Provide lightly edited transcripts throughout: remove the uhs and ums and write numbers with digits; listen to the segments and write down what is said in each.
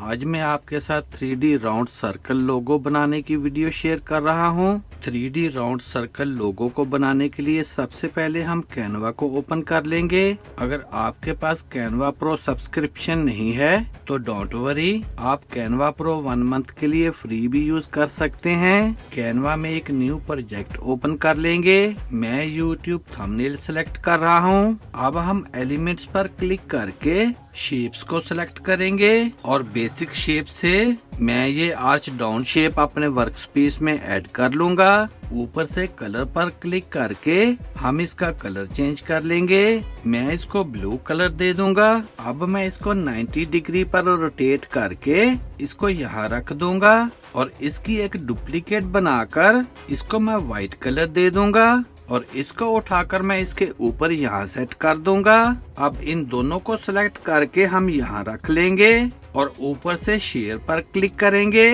आज मैं आपके साथ 3D राउंड सर्कल लोगो बनाने की वीडियो शेयर कर रहा हूँ। 3D राउंड सर्कल लोगो को बनाने के लिए सबसे पहले हम कैनवा को ओपन कर लेंगे। अगर आपके पास कैनवा प्रो सब्सक्रिप्शन नहीं है तो डोंट वरी, आप कैनवा प्रो 1 मंथ के लिए फ्री भी यूज कर सकते हैं। कैनवा में एक न्यू प्रोजेक्ट ओपन कर लेंगे। मैं यूट्यूब थंबनेल सेलेक्ट कर रहा हूँ। अब हम एलिमेंट्स पर क्लिक करके शेप्स को सिलेक्ट करेंगे और बेसिक शेप से मैं ये आर्च डाउन शेप अपने वर्क स्पेस में ऐड कर लूंगा। ऊपर से कलर पर क्लिक करके हम इसका कलर चेंज कर लेंगे। मैं इसको ब्लू कलर दे दूंगा। अब मैं इसको 90 डिग्री पर रोटेट करके इसको यहाँ रख दूंगा और इसकी एक डुप्लीकेट बनाकर इसको मैं व्हाइट कलर दे दूंगा और इसको उठाकर मैं इसके ऊपर यहाँ सेट कर दूंगा। अब इन दोनों को सिलेक्ट करके हम यहाँ रख लेंगे और ऊपर से शेयर पर क्लिक करेंगे।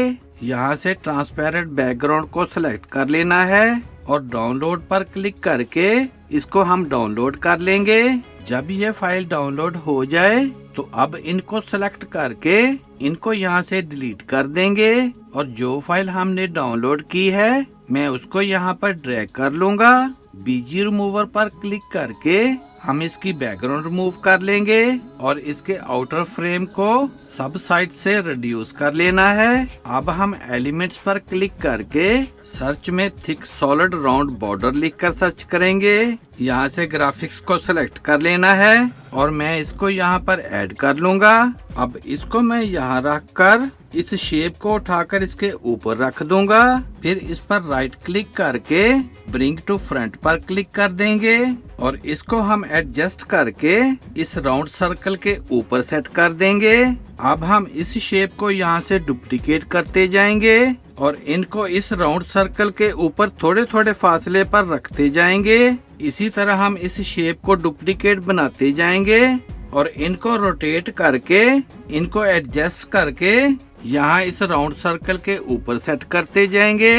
यहाँ से ट्रांसपेरेंट बैकग्राउंड को सिलेक्ट कर लेना है और डाउनलोड पर क्लिक करके इसको हम डाउनलोड कर लेंगे। जब ये फाइल डाउनलोड हो जाए तो अब इनको सिलेक्ट करके इनको यहाँ से डिलीट कर देंगे और जो फाइल हमने डाउनलोड की है मैं उसको यहाँ पर ड्रैग कर लूंगा। बीजी रिमूवर पर क्लिक करके हम इसकी बैकग्राउंड रिमूव कर लेंगे और इसके आउटर फ्रेम को सब साइड से रिड्यूस कर लेना है। अब हम एलिमेंट्स पर क्लिक करके सर्च में थिक सॉलिड राउंड बॉर्डर लिखकर सर्च करेंगे। यहाँ से ग्राफिक्स को सिलेक्ट कर लेना है और मैं इसको यहाँ पर ऐड कर लूंगा। अब इसको मैं यहाँ रख कर इस शेप को उठाकर इसके ऊपर रख दूंगा। फिर इस पर राइट क्लिक करके ब्रिंग टू फ्रंट पर क्लिक कर देंगे और इसको हम एडजस्ट करके इस राउंड सर्कल के ऊपर सेट कर देंगे। अब हम इस शेप को यहाँ से डुप्लीकेट करते जाएंगे और इनको इस राउंड सर्कल के ऊपर थोड़े थोड़े फासले पर रखते जाएंगे। इसी तरह हम इस शेप को डुप्लीकेट बनाते जाएंगे और इनको रोटेट करके इनको एडजस्ट करके यहाँ इस राउंड सर्कल के ऊपर सेट करते जाएंगे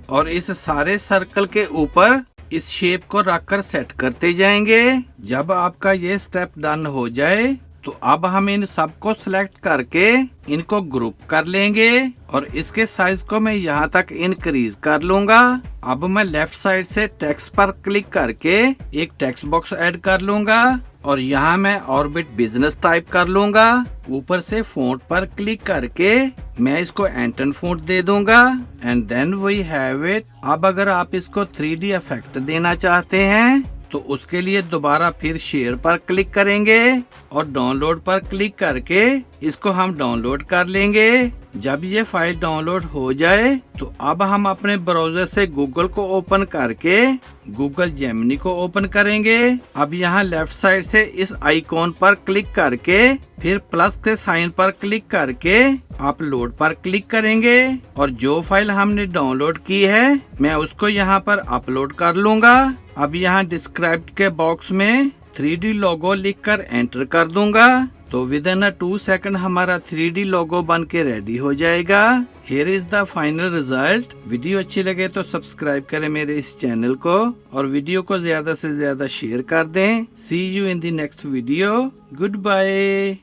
और इस सारे सर्कल के ऊपर इस शेप को रखकर सेट करते जाएंगे। जब आपका ये स्टेप डन हो जाए तो अब हम इन सब को सिलेक्ट करके इनको ग्रुप कर लेंगे और इसके साइज को मैं यहाँ तक इंक्रीज कर लूंगा। अब मैं लेफ्ट साइड से टेक्स्ट पर क्लिक करके एक टेक्स्ट बॉक्स ऐड कर लूंगा और यहाँ मैं ऑर्बिट बिजनेस टाइप कर लूंगा। ऊपर से फॉन्ट पर क्लिक करके मैं इसको एंटन फॉन्ट दे दूंगा and then we have it. अब अगर आप इसको 3D इफेक्ट देना चाहते हैं तो उसके लिए दोबारा फिर शेयर पर क्लिक करेंगे और डाउनलोड पर क्लिक करके इसको हम डाउनलोड कर लेंगे। जब ये फाइल डाउनलोड हो जाए तो अब हम अपने ब्राउजर से गूगल को ओपन करके गूगल जेमिनी को ओपन करेंगे। अब यहाँ लेफ्ट साइड से इस आइकॉन पर क्लिक करके फिर प्लस के साइन पर क्लिक करके अपलोड पर क्लिक करेंगे और जो फाइल हमने डाउनलोड की है मैं उसको यहाँ पर अपलोड कर लूंगा। अब यहाँ डिस्क्राइब के बॉक्स में 3D लोगो लिखकर एंटर कर दूंगा तो विद इन 2 सेकंड हमारा 3D लोगो बन के रेडी हो जाएगा। Here is the final result. Video अच्छी लगे तो सब्सक्राइब करें मेरे इस चैनल को और वीडियो को ज्यादा से ज्यादा शेयर कर दें। See you in the next video. Good bye.